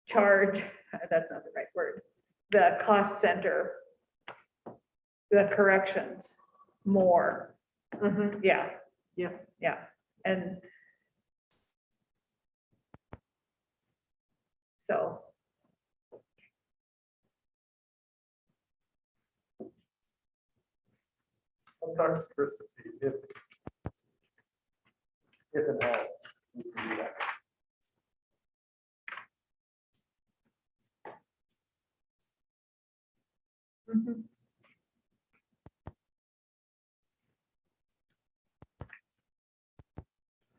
charge, that's not the right word, the cost center, the corrections more? Yeah. Yeah. Yeah, and so. I'm talking to Chris to see if and how we can do that.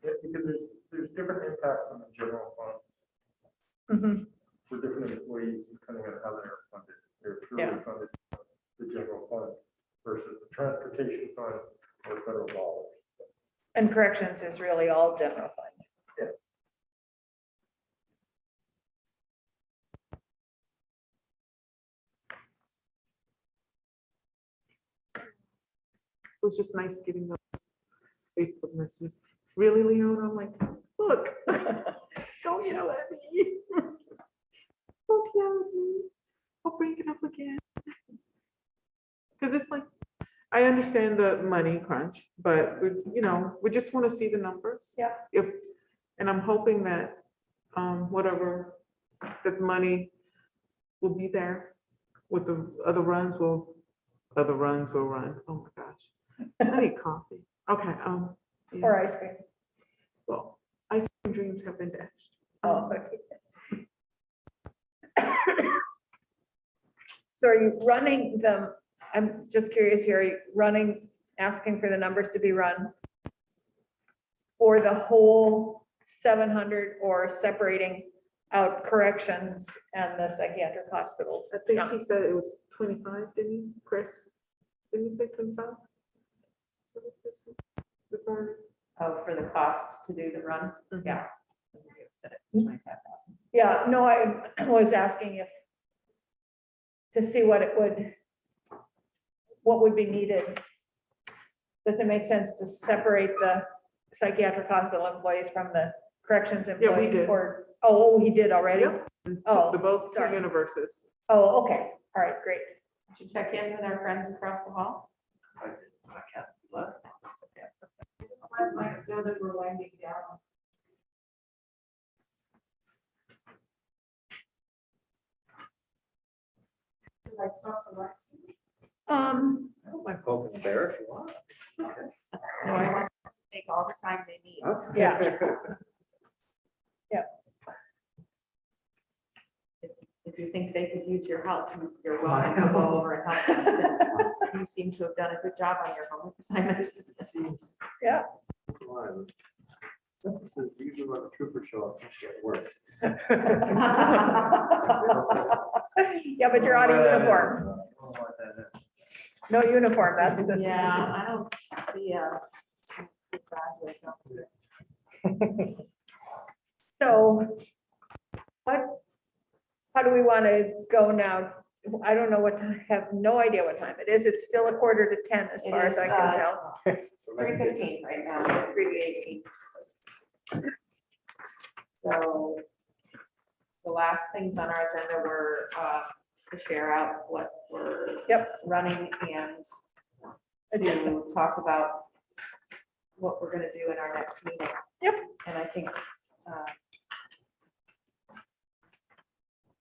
Yeah, because there's different impacts on the general fund for different employees, depending on how they're funded. They're purely Yeah. funded by the general fund versus the transportation fund or federal dollars. And corrections is really all general fund. It was just nice getting those Facebook messages really, Leona? I'm like, look, don't yell at me. Don't yell at me. I'll bring it up again. Because it's like, I understand the money crunch, but we, you know, we just want to see the numbers. Yeah. And I'm hoping that, whatever, that money will be there with the other runs will run. Oh my gosh. I need coffee. Okay, yeah. Or ice cream. Well, ice cream dreams have been dashed. Oh, okay. So are you running them? I'm just curious here, are you running, asking for the numbers to be run for the whole 700 or separating out corrections and the psychiatric hospital? I think he said it was 25, didn't he, Chris? Didn't he say 25? This morning? Oh, for the cost to do the run, Mhm. yeah. Said it was 25,000. Yeah, no, I was asking if, to see what it would, what would be needed. Does it make sense to separate the psychiatric hospital employees from the corrections Yeah, we employees? did. Or, oh, he did already? Yep. Oh, The both two sorry. universes. Oh, okay, all right, great. Did you check in with our friends across the hall? Know that we're winding down. Did I stop the lights? I don't mind poking the bear if you want. No, I want them to take all the time they need. Yeah. If you think they could use your help, you're welcome to go over and help them, since you seem to have done a good job on your homework assignments. Yeah. This is usually when the troopers show up, actually at work. Yeah, but you're out of uniform. No uniform, that's the. Yeah, I don't see So how do we want to go now? I don't know what, have no idea what time it is. It's still 9:45 as It far as is, I can tell. It's 3:15 right now, 3:18. So the last things on our agenda were to share out what we're running and to talk about what we're gonna do in our next meeting. Yep. And I think